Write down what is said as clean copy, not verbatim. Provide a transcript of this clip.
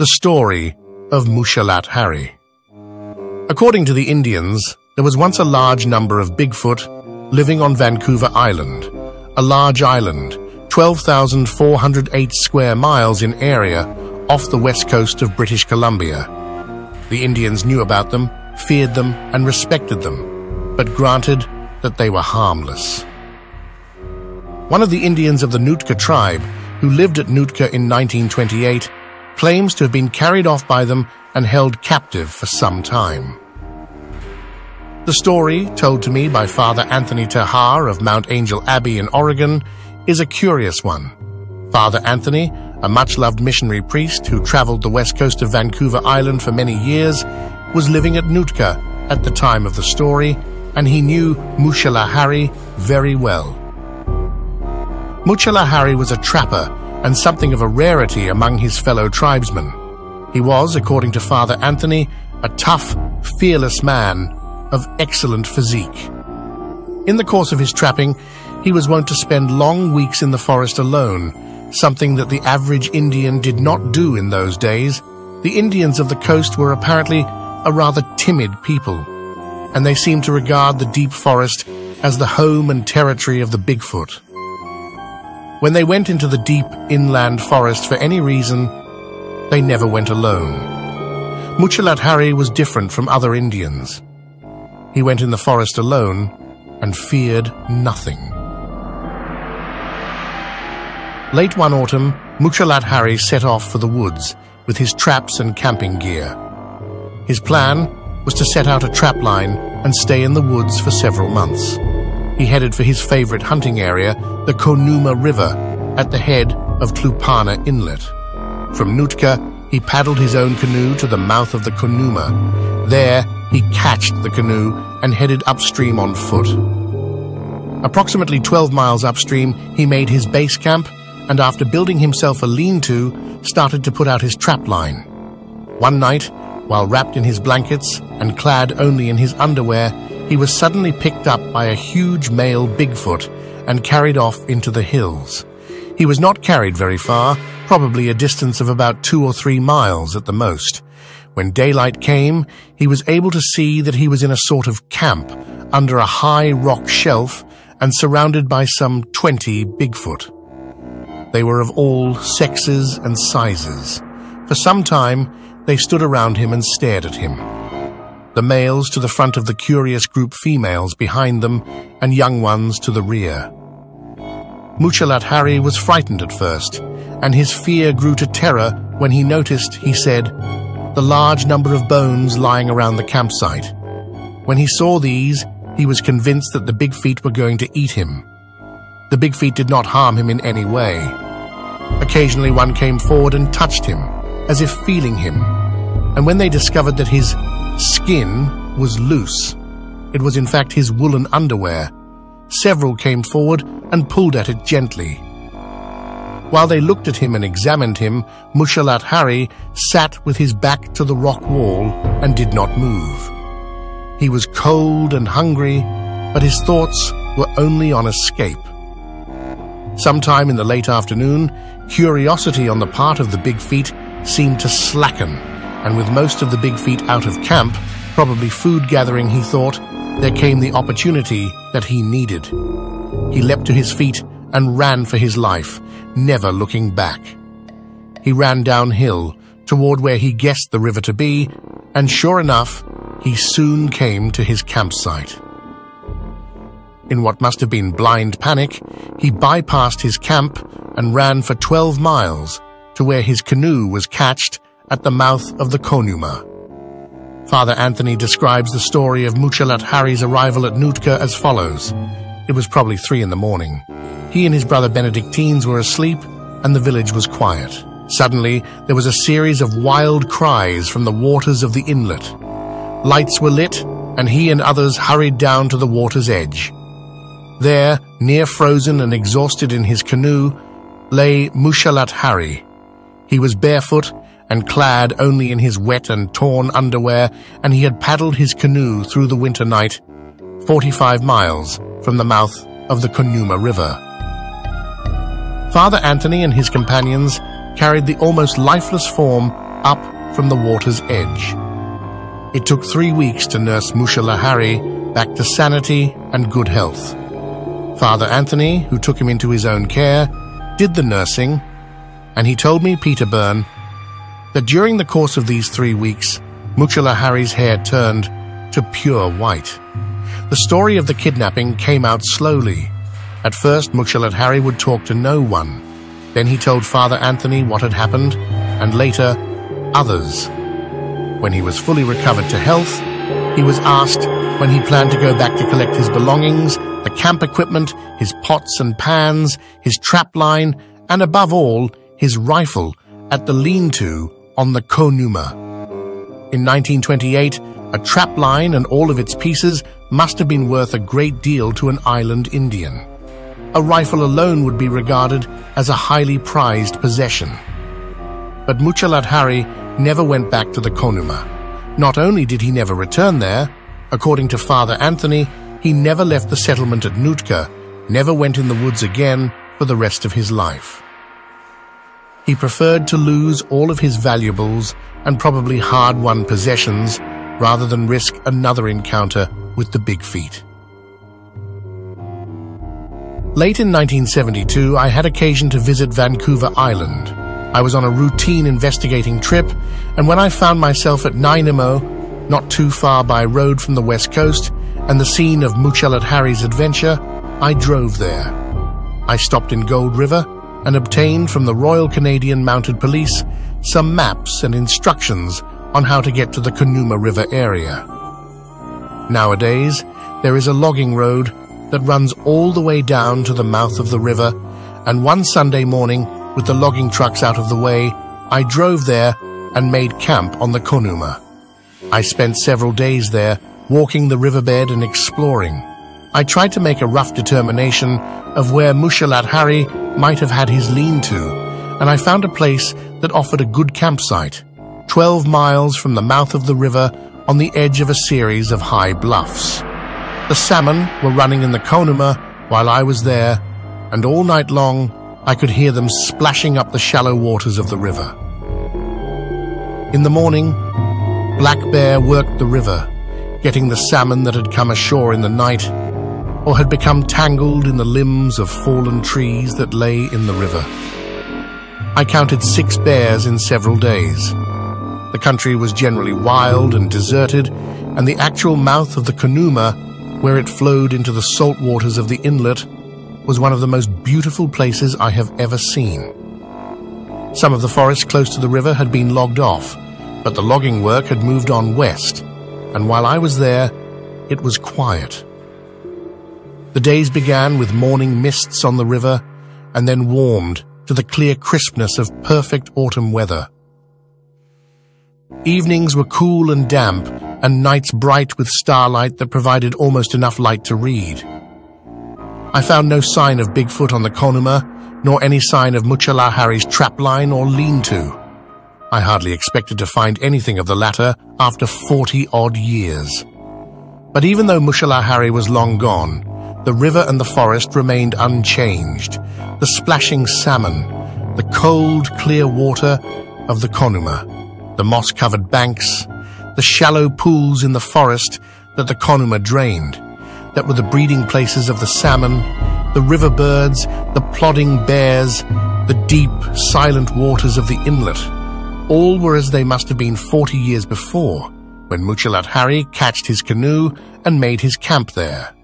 The story of Muchalat Harry. According to the Indians, there was once a large number of Bigfoot living on Vancouver Island, a large island, 12,408 square miles in area off the west coast of British Columbia. The Indians knew about them, feared them, and respected them, but granted that they were harmless. One of the Indians of the Nootka tribe, who lived at Nootka in 1928, claims to have been carried off by them and held captive for some time. The story, told to me by Father Anthony Tahar of Mount Angel Abbey in Oregon, is a curious one. Father Anthony, a much-loved missionary priest who traveled the west coast of Vancouver Island for many years, was living at Nootka at the time of the story, and he knew Muchalat Harry very well. Muchalat Harry was a trapper and something of a rarity among his fellow tribesmen. He was, according to Father Anthony, a tough, fearless man of excellent physique. In the course of his trapping, he was wont to spend long weeks in the forest alone, something that the average Indian did not do in those days. The Indians of the coast were apparently a rather timid people, and they seemed to regard the deep forest as the home and territory of the Bigfoot. When they went into the deep inland forest for any reason, they never went alone. Muchalat Harry was different from other Indians. He went in the forest alone and feared nothing. Late one autumn, Muchalat Harry set off for the woods with his traps and camping gear. His plan was to set out a trap line and stay in the woods for several months. He headed for his favorite hunting area, the Conuma River, at the head of Tlupana Inlet. From Nootka, he paddled his own canoe to the mouth of the Conuma. There, he cached the canoe and headed upstream on foot. Approximately 12 miles upstream, he made his base camp, and after building himself a lean-to, started to put out his trap line. One night, while wrapped in his blankets and clad only in his underwear, he was suddenly picked up by a huge male Bigfoot and carried off into the hills. He was not carried very far, probably a distance of about 2 or 3 miles at the most. When daylight came, he was able to see that he was in a sort of camp under a high rock shelf and surrounded by some 20 Bigfoot. They were of all sexes and sizes. For some time, they stood around him and stared at him. The males to the front of the curious group females behind them, and young ones to the rear. Muchalat Harry was frightened at first, and his fear grew to terror when he noticed, he said, the large number of bones lying around the campsite. When he saw these, he was convinced that the big feet were going to eat him. The big feet did not harm him in any way. Occasionally one came forward and touched him, as if feeling him, and when they discovered that his skin was loose, it was in fact his woolen underwear, several came forward and pulled at it gently. While they looked at him and examined him, Muchalat Harry sat with his back to the rock wall and did not move. He was cold and hungry, but his thoughts were only on escape. Sometime in the late afternoon, curiosity on the part of the big feet seemed to slacken, and with most of the big feet out of camp, probably food gathering, he thought, there came the opportunity that he needed. He leapt to his feet and ran for his life, never looking back. He ran downhill toward where he guessed the river to be, and sure enough, he soon came to his campsite. In what must have been blind panic, he bypassed his camp and ran for 12 miles to where his canoe was cached at the mouth of the Conuma. Father Anthony describes the story of Muchalat Harry's arrival at Nootka as follows. It was probably 3 in the morning. He and his brother Benedictines were asleep, and the village was quiet. Suddenly, there was a series of wild cries from the waters of the inlet. Lights were lit, and he and others hurried down to the water's edge. There, near frozen and exhausted in his canoe, lay Muchalat Harry. He was barefoot and clad only in his wet and torn underwear, and he had paddled his canoe through the winter night, 45 miles from the mouth of the Conuma River. Father Anthony and his companions carried the almost lifeless form up from the water's edge. It took 3 weeks to nurse Muchalat Harry back to sanity and good health. Father Anthony, who took him into his own care, did the nursing, and he told me, Peter Byrne, that during the course of these 3 weeks, Muchalat Harry's hair turned to pure white. The story of the kidnapping came out slowly. At first, Muchalat Harry would talk to no one. Then he told Father Anthony what had happened, and later, others. When he was fully recovered to health, he was asked when he planned to go back to collect his belongings, the camp equipment, his pots and pans, his trap line, and above all, his rifle at the lean-to on the Konuma. In 1928, a trap line and all of its pieces must have been worth a great deal to an island Indian. A rifle alone would be regarded as a highly prized possession. But Muchalat Harry never went back to the Konuma. Not only did he never return there, according to Father Anthony, he never left the settlement at Nootka, never went in the woods again for the rest of his life. He preferred to lose all of his valuables and probably hard-won possessions rather than risk another encounter with the Big Feet. Late in 1972, I had occasion to visit Vancouver Island. I was on a routine investigating trip, and when I found myself at Nanaimo, not too far by road from the west coast, and the scene of Muchalat Harry's adventure, I drove there. I stopped in Gold River and obtained from the Royal Canadian Mounted Police some maps and instructions on how to get to the Konuma River area. Nowadays, there is a logging road that runs all the way down to the mouth of the river, and one Sunday morning, with the logging trucks out of the way, I drove there and made camp on the Konuma. I spent several days there, walking the riverbed and exploring. I tried to make a rough determination of where Muchalat Harry might have had his lean-to, and I found a place that offered a good campsite, 12 miles from the mouth of the river on the edge of a series of high bluffs. The salmon were running in the Konuma while I was there, and all night long I could hear them splashing up the shallow waters of the river. In the morning, Black Bear worked the river, getting the salmon that had come ashore in the night or had become tangled in the limbs of fallen trees that lay in the river. I counted 6 bears in several days. The country was generally wild and deserted, and the actual mouth of the Konuma, where it flowed into the salt waters of the inlet, was one of the most beautiful places I have ever seen. Some of the forest close to the river had been logged off, but the logging work had moved on west, and while I was there, it was quiet. The days began with morning mists on the river, and then warmed to the clear crispness of perfect autumn weather. Evenings were cool and damp, and nights bright with starlight that provided almost enough light to read. I found no sign of Bigfoot on the Konuma, nor any sign of Muchalat Harry's trapline or lean-to. I hardly expected to find anything of the latter after 40-odd years. But even though Muchalat Harry was long gone, the river and the forest remained unchanged. The splashing salmon, the cold, clear water of the Konuma, the moss-covered banks, the shallow pools in the forest that the Konuma drained, that were the breeding places of the salmon, the river birds, the plodding bears, the deep, silent waters of the inlet, all were as they must have been 40 years before, when Muchalat Harry catched his canoe and made his camp there.